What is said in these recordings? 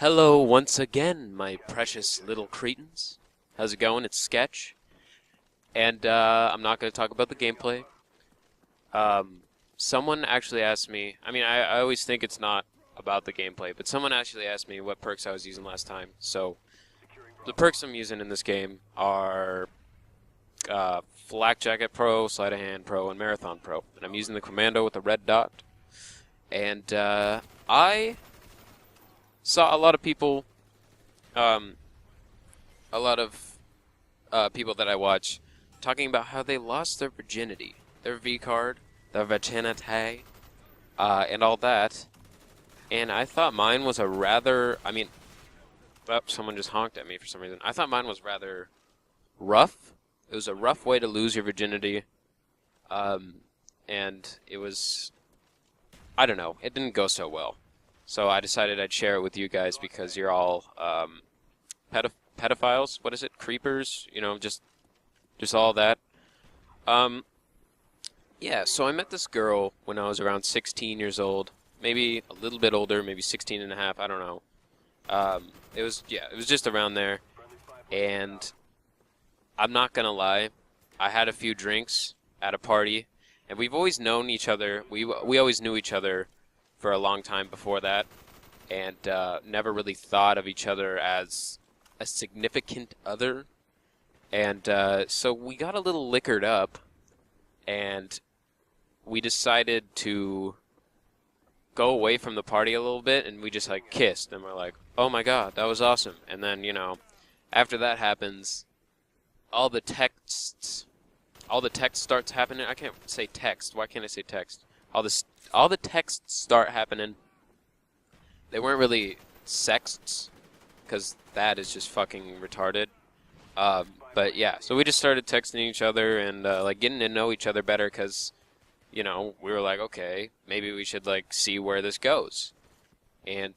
Hello once again, my precious little cretins. How's it going? It's Sketch. And I'm not going to talk about the gameplay. Someone actually asked me, I always think it's not about the gameplay, but someone actually asked me what perks I was using last time. So, the perks I'm using in this game are Flak Jacket Pro, Sleight of Hand Pro, and Marathon Pro. And I'm using the Commando with the red dot. And I saw a lot of people, people that I watch talking about how they lost their virginity, their V card, their virginity, and all that. And I thought mine was a rather, someone just honked at me for some reason. I thought mine was rather rough. It was a rough way to lose your virginity, and it was, I don't know, it didn't go so well. So I decided I'd share it with you guys because you're all pedophiles. What is it? Creepers? You know, just all that. Yeah, so I met this girl when I was around 16 years old. Maybe a little bit older, maybe 16 and a half, I don't know. It was just around there. And I'm not going to lie, I had a few drinks at a party. And we've always known each other. We always knew each other for a long time before that, and never really thought of each other as a significant other. And so we got a little liquored up, and we decided to go away from the party a little bit, and we just like kissed, and we're like, oh my god, that was awesome. And then, you know, after that happens, all the text starts happening. I can't say text. Why can't I say text? All the texts start happening. They weren't really sexts, because that is just fucking retarded. But yeah, so we just started texting each other and like getting to know each other better, because, you know, we were like, okay, maybe we should like see where this goes. And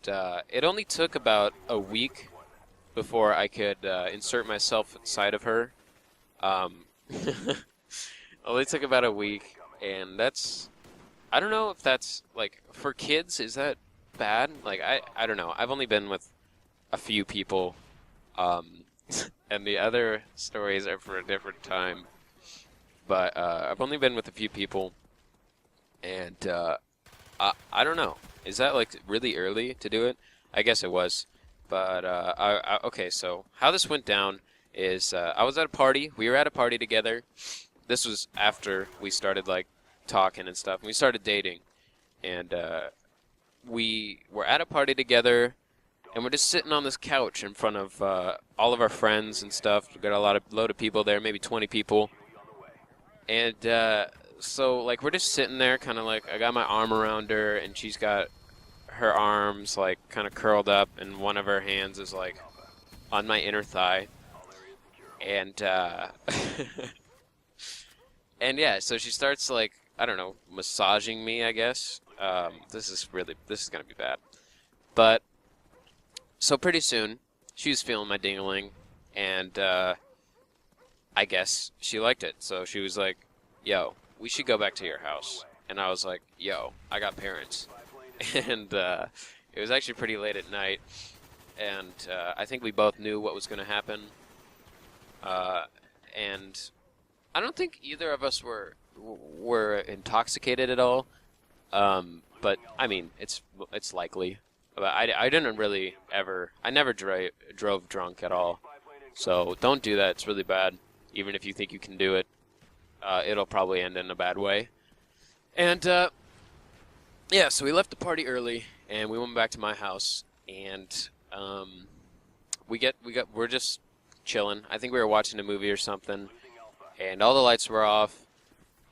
it only took about a week before I could insert myself inside of her. Only took about a week, and that's, I don't know if that's, like, for kids, is that bad? Like, I don't know. I've only been with a few people, and the other stories are for a different time. But I've only been with a few people, and I don't know. Is that, like, really early to do it? I guess it was. But, okay, so how this went down is I was at a party. We were at a party together. This was after we started, like, talking and stuff. We started dating. And we were at a party together, and we're just sitting on this couch in front of all of our friends and stuff. We got a load of people there, maybe 20 people. And so, like, we're just sitting there, kind of like, I got my arm around her, and she's got her arms, like, kind of curled up, and one of her hands is, like, on my inner thigh. And, and yeah, so she starts, like, I don't know, massaging me, I guess. This is gonna be bad. But, so pretty soon, she was feeling my dingling, and, I guess she liked it. So she was like, yo, we should go back to your house. And I was like, yo, I got parents. And, it was actually pretty late at night, and, I think we both knew what was gonna happen. And I don't think either of us were intoxicated at all. But I mean, it's likely. But I didn't really ever. I never drove drunk at all. So don't do that. It's really bad. Even if you think you can do it, it'll probably end in a bad way. And yeah, so we left the party early, and we went back to my house, and we're just chilling. I think we were watching a movie or something, and all the lights were off,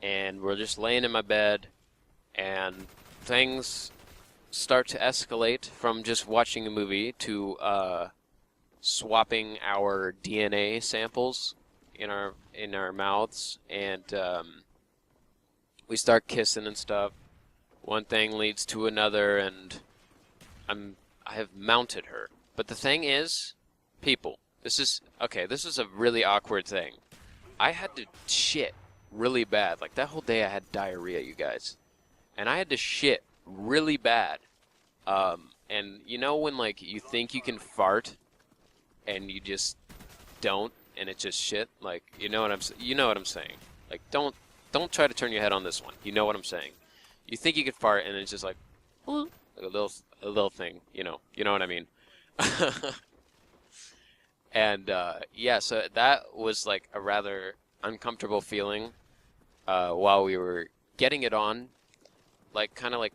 and we're just laying in my bed, and things start to escalate from just watching a movie to swapping our DNA samples in our mouths, and we start kissing and stuff. One thing leads to another, and I have mounted her. But the thing is, people, this is a really awkward thing. I had to shit really bad. Like, that whole day I had diarrhea, you guys. And I had to shit really bad. And you know when like you think you can fart and you just don't, and it's just shit. Like you know what I'm saying. Like don't try to turn your head on this one. You know what I'm saying. You think you could fart and it's just like, like a little thing. You know what I mean. And yeah, so that was like a rather uncomfortable feeling while we were getting it on, like kind of like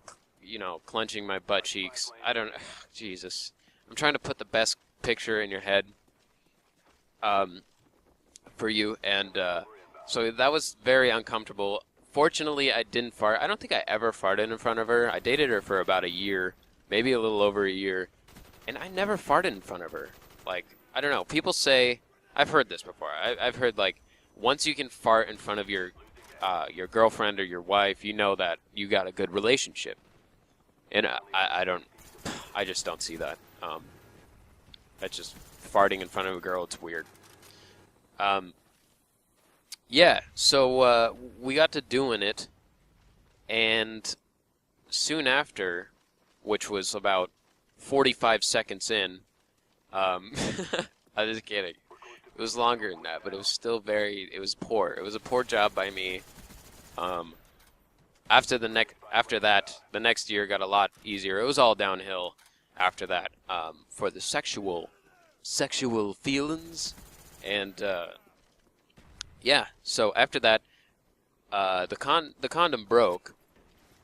clenching my butt cheeks. I don't Jesus. I'm trying to put the best picture in your head for you, and so that was very uncomfortable. Fortunately, I didn't fart. I don't think I ever farted in front of her. I dated her for about a year, maybe a little over a year, and I never farted in front of her. Like, I don't know. People say, I've heard this before. I've heard like once you can fart in front of your girlfriend or your wife, you know that you got a good relationship. And I just don't see that. That's just farting in front of a girl. It's weird. Yeah, so we got to doing it, and soon after, which was about 45 seconds in, I'm just kidding. It was longer than that, but it was still it was poor. It was a poor job by me. After that, the next year got a lot easier. It was all downhill after that for the sexual feelings, and yeah. So after that, the condom broke,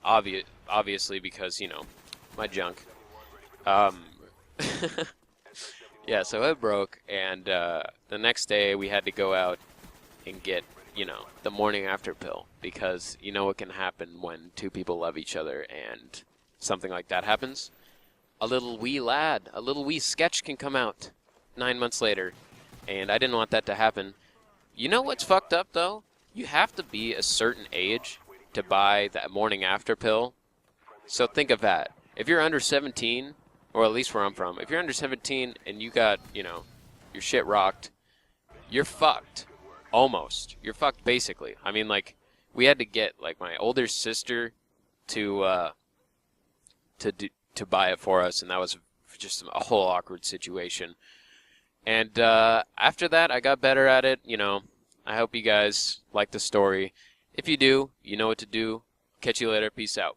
obviously because my junk. Yeah, so it broke, and the next day we had to go out and get the morning after pill, because what can happen when two people love each other and something like that happens. A little wee sketch can come out 9 months later, and I didn't want that to happen. You know what's fucked up, though? You have to be a certain age to buy that morning after pill. So think of that. If you're under 17, or at least where I'm from, if you're under 17 and you got, your shit rocked, you're fucked. Almost. You're fucked, basically. I mean, like, we had to get, like, my older sister to buy it for us, and that was just a whole awkward situation. And after that, I got better at it. I hope you guys like the story. If you do, you know what to do. Catch you later. Peace out.